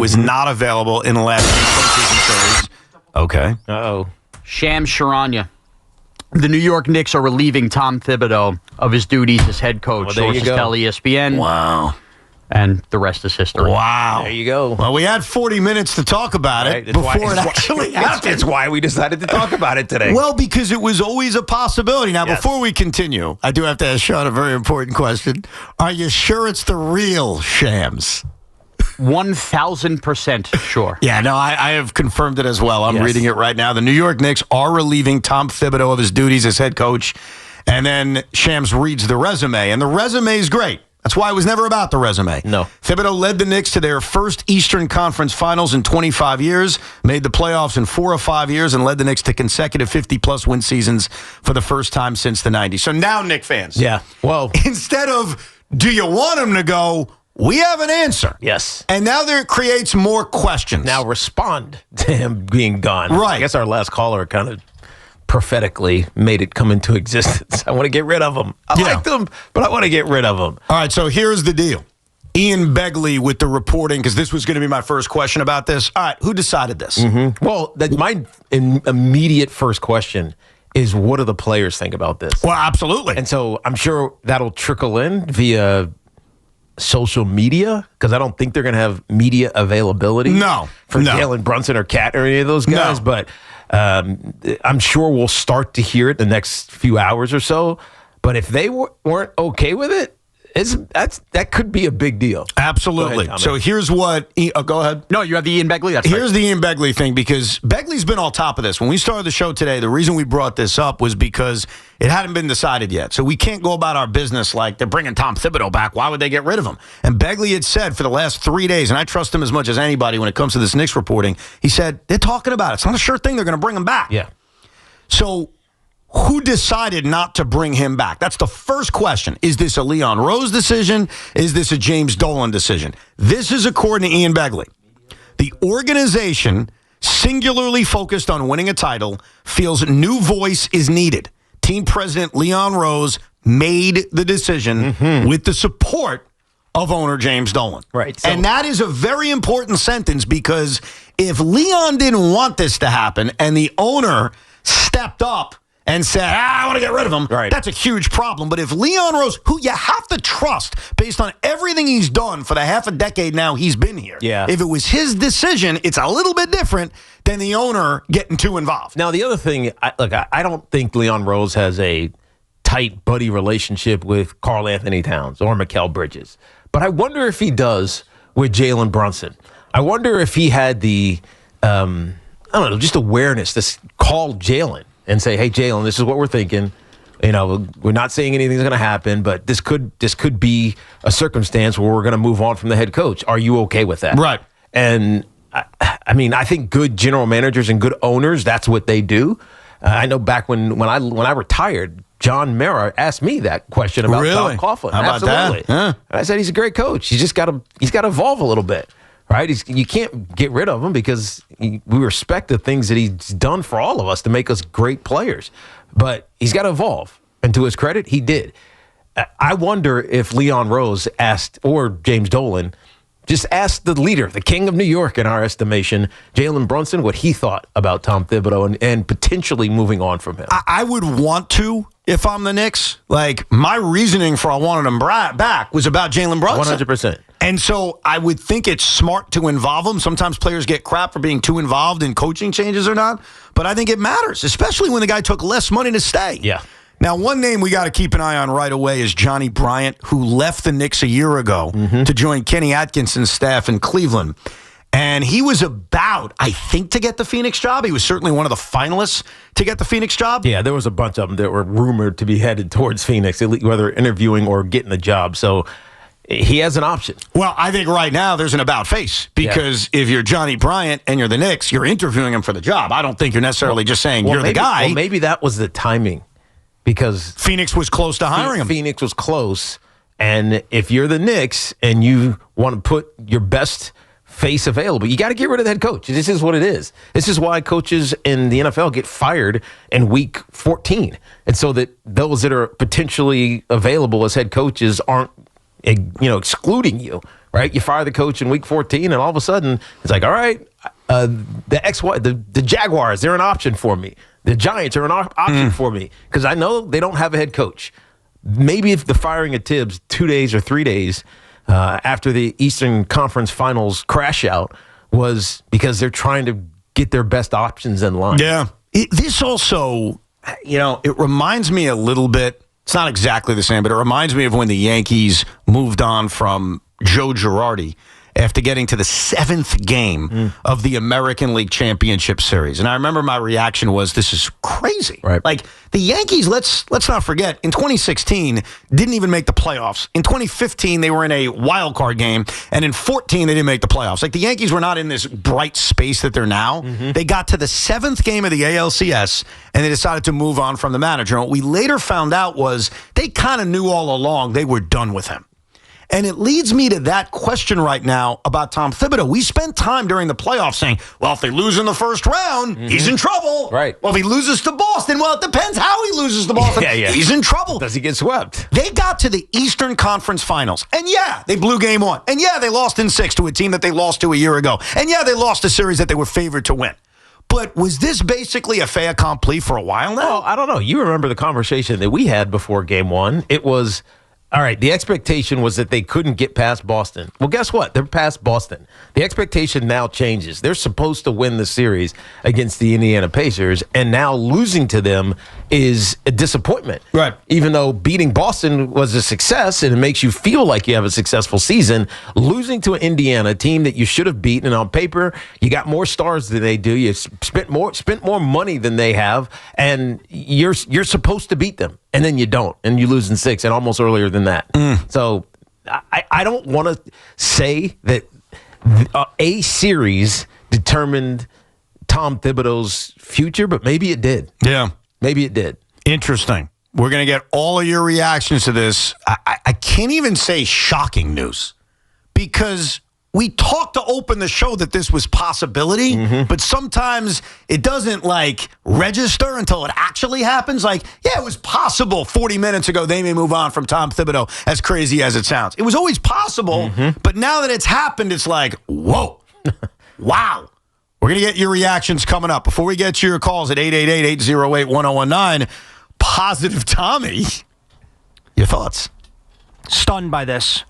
was not available in the last few postseason series. Okay. Uh-oh. Shams Charania. The New York Knicks are relieving Tom Thibodeau of his duties as head coach. Well, there you Sources go. tell ESPN. Wow. And the rest is history. Wow. There you go. Well, we had 40 minutes to talk about it before it actually happened. That's why we decided to talk about it today. Well, because it was always a possibility. Now, Yes. before we continue, I do have to ask Sean a very important question. Are you sure it's the real Shams? 1,000% sure. Yeah, no, I have confirmed it as well. I'm Yes. reading it right now. The New York Knicks are relieving Tom Thibodeau of his duties as head coach. And then Shams reads the resume, and the resume is great. That's why it was never about the resume. No. Thibodeau led the Knicks to their first Eastern Conference Finals in 25 years, made the playoffs in 4 of 5 years, and led the Knicks to consecutive 50-plus win seasons for the first time since the 90s. So now, Knick fans. Yeah. Well, Instead of, do you want him to go, we have an answer. yes. And now there creates more questions. Now respond to him being gone. Right. I guess our last caller kind of prophetically made it come into existence. I want to get rid of him. I liked him, but I want to get rid of him. All right, so here's the deal. Ian Begley with the reporting, because this was going to be my first question about this. All right, who decided this? Well, my immediate first question is, what do the players think about this? Well, absolutely. And so I'm sure that'll trickle in via social media, because I don't think they're going to have media availability for Jalen Brunson or Cat or any of those guys. No. But I'm sure we'll start to hear it the next few hours or so. But if they weren't okay with it, that could be a big deal. Absolutely. Go ahead, So here's what go ahead. No, you have the Ian Begley? That's Here's right. the Ian Begley thing, because Begley's been on top of this. When we started the show today, the reason we brought this up was because it hadn't been decided yet. So we can't go about our business like they're bringing Tom Thibodeau back. Why would they get rid of him? And Begley had said for the last 3 days, and I trust him as much as anybody when it comes to this Knicks reporting, he said, they're talking about it. It's not a sure thing they're going to bring him back. Yeah. So who decided not to bring him back? That's the first question. Is this a Leon Rose decision? Is this a James Dolan decision? This is according to Ian Begley. The organization, singularly focused on winning a title, feels new voice is needed. Team president Leon Rose made the decision with the support of owner James Dolan. Right. So, And that is a very important sentence, because if Leon didn't want this to happen and the owner stepped up and said, I want to get rid of him, that's a huge problem. But if Leon Rose, who you have to trust based on everything he's done for the half a decade now he's been here, if it was his decision, it's a little bit different than the owner getting too involved. Now, the other thing, I don't think Leon Rose has a tight buddy relationship with Karl Anthony Towns or Mikal Bridges. But I wonder if he does with Jalen Brunson. I wonder if he had the, just awareness to call Jalen and say, hey, Jalen, this is what we're thinking. You know, we're not saying anything's going to happen, but this could be a circumstance where we're going to move on from the head coach. Are you okay with that? Right. And, I think good general managers and good owners, that's what they do. I know back when I retired, John Mara asked me that question about Tom Coughlin. How about Absolutely. that? Huh? And I said, he's a great coach. He's got to evolve a little bit. Right? You can't get rid of him, because we respect the things that he's done for all of us to make us great players. But he's got to evolve. And to his credit, he did. I wonder if Leon Rose asked, or James Dolan, just asked the leader, the king of New York in our estimation, Jalen Brunson, what he thought about Tom Thibodeau and potentially moving on from him. I would want to if I'm the Knicks. Like, my reasoning for I wanted him back was about Jalen Brunson. 100%. And so I would think it's smart to involve him. Sometimes players get crap for being too involved in coaching changes or not. But I think it matters, especially when the guy took less money to stay. Yeah. Now, one name we got to keep an eye on right away is Johnny Bryant, who left the Knicks a year ago to join Kenny Atkinson's staff in Cleveland. And he was about, I think, to get the Phoenix job. He was certainly one of the finalists to get the Phoenix job. Yeah, there was a bunch of them that were rumored to be headed towards Phoenix, whether interviewing or getting the job. So he has an option. Well, I think right now there's an about face, because if you're Johnny Bryant and you're the Knicks, you're interviewing him for the job. I don't think you're necessarily just saying you're the guy. Well, maybe that was the timing, because Phoenix was close to hiring him. Phoenix was close, and if you're the Knicks and you want to put your best face available, you got to get rid of the head coach. This is what it is. This is why coaches in the NFL get fired in week 14, and so that those that are potentially available as head coaches aren't excluding you right? You fire the coach in week 14, and all of a sudden, it's like, all right, the Jaguars, they're an option for me. The Giants are an option for me because I know they don't have a head coach. Maybe if the firing of Tibbs 2 days or 3 days after the Eastern Conference Finals crash out was because they're trying to get their best options in line. Yeah. This also, it reminds me a little bit. It's not exactly the same, but it reminds me of when the Yankees moved on from Joe Girardi after getting to the 7th game of the American League Championship Series. And I remember my reaction was, this is crazy. Right. Like, the Yankees, let's not forget, in 2016, didn't even make the playoffs. In 2015, they were in a wild card game. And in 14, they didn't make the playoffs. Like, the Yankees were not in this bright space that they're now. They got to the 7th game of the ALCS, and they decided to move on from the manager. And what we later found out was they kind of knew all along they were done with him. And it leads me to that question right now about Tom Thibodeau. We spent time during the playoffs saying, well, if they lose in the first round, he's in trouble. Right. Well, if he loses to Boston, well, it depends how he loses to Boston. He's in trouble. Does he get swept? They got to the Eastern Conference Finals. And yeah, they blew game 1. And yeah, they lost in 6 to a team that they lost to a year ago. And yeah, they lost a series that they were favored to win. But was this basically a fait accompli for a while now? Well, I don't know. You remember the conversation that we had before game 1. It was, all right, the expectation was that they couldn't get past Boston. Well, guess what? They're past Boston. The expectation now changes. They're supposed to win the series against the Indiana Pacers, and now losing to them is a disappointment. Right. Even though beating Boston was a success and it makes you feel like you have a successful season, losing to an Indiana team that you should have beaten, and on paper, you got more stars than they do. You spent more money than they have, and you're supposed to beat them. And then you don't, and you lose in 6, and almost earlier than that. So I don't want to say that a series determined Tom Thibodeau's future, but maybe it did. Yeah. Maybe it did. Interesting. We're going to get all of your reactions to this. I can't even say shocking news because we talked to open the show that this was possibility, but sometimes it doesn't register until it actually happens. Like, yeah, it was possible 40 minutes ago they may move on from Tom Thibodeau, as crazy as it sounds. It was always possible, but now that it's happened, it's like, whoa, wow. We're going to get your reactions coming up. Before we get to your calls at 888-808-1019, Positive Tommy, your thoughts? Stunned by this.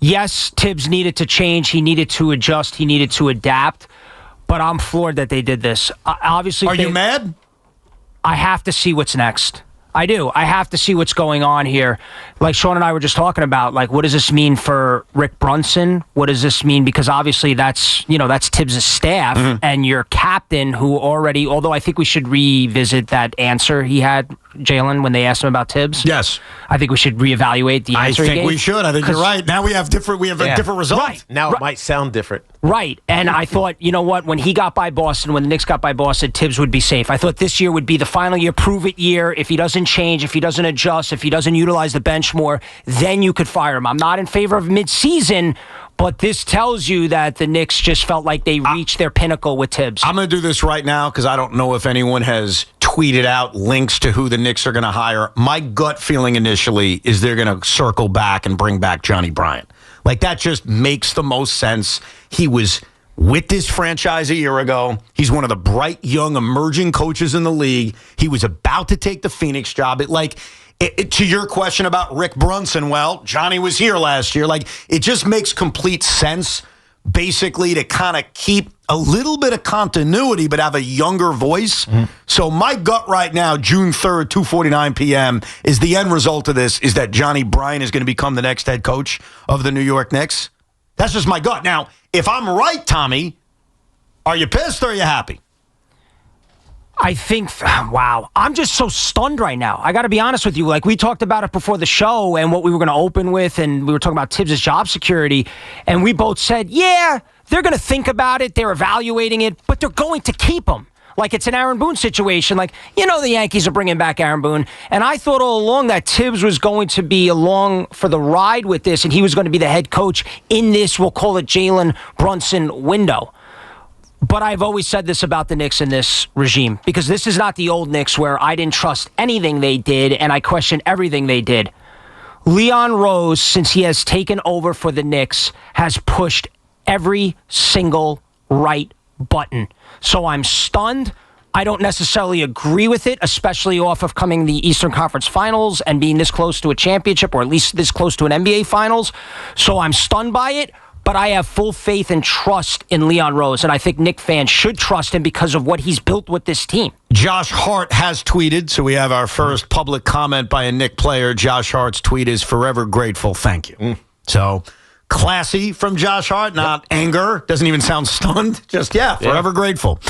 Yes, Tibbs needed to change. He needed to adjust. He needed to adapt. But I'm floored that they did this. Obviously, Are you mad? I have to see what's next. I do. I have to see what's going on here. Like Sean and I were just talking about, what does this mean for Rick Brunson? What does this mean? Because obviously that's Tibbs' staff and your captain who already, although I think we should revisit that answer he had, Jalen, when they asked him about Tibbs. Yes. I think we should reevaluate the answer he I think gave. We should. I think you're right. Now we have a different result. Right. Now it might sound different. Right. And I thought, you know what, when he got by Boston, when the Knicks got by Boston, Tibbs would be safe. I thought this year would be the final year, prove it year. If he doesn't change, if he doesn't adjust, if he doesn't utilize the bench more, then you could fire him. I'm not in favor of mid-season, but this tells you that the Knicks just felt like they reached their pinnacle with Tibbs. I'm going to do this right now because I don't know if anyone has tweeted out links to who the Knicks are going to hire. My gut feeling initially is they're going to circle back and bring back Johnny Bryant. That just makes the most sense. He was with this franchise a year ago. He's one of the bright, young, emerging coaches in the league. He was about to take the Phoenix job. To your question about Rick Brunson, well, Johnny was here last year. It just makes complete sense, basically, to kind of keep a little bit of continuity, but have a younger voice. So my gut right now, June 3rd, 2:49 p.m., is the end result of this is that Johnny Bryant is going to become the next head coach of the New York Knicks. That's just my gut. Now, if I'm right, Tommy, are you pissed or are you happy? I think, wow, I'm just so stunned right now. I got to be honest with you. We talked about it before the show and what we were going to open with, and we were talking about Tibbs' job security, and we both said, yeah, they're going to think about it, they're evaluating it, but they're going to keep him. It's an Aaron Boone situation. The Yankees are bringing back Aaron Boone, and I thought all along that Tibbs was going to be along for the ride with this, and he was going to be the head coach in this, we'll call it Jalen Brunson window. But I've always said this about the Knicks in this regime, because this is not the old Knicks where I didn't trust anything they did and I questioned everything they did. Leon Rose, since he has taken over for the Knicks, has pushed every single right button. So I'm stunned. I don't necessarily agree with it, especially off of coming the Eastern Conference Finals and being this close to a championship, or at least this close to an NBA Finals. So I'm stunned by it, but I have full faith and trust in Leon Rose, and I think Knick fans should trust him because of what he's built with this team. Josh Hart has tweeted, so we have our first public comment by a Knick player. Josh Hart's tweet is forever grateful, thank you. So classy from Josh Hart, not anger. Doesn't even sound stunned. Just, forever grateful.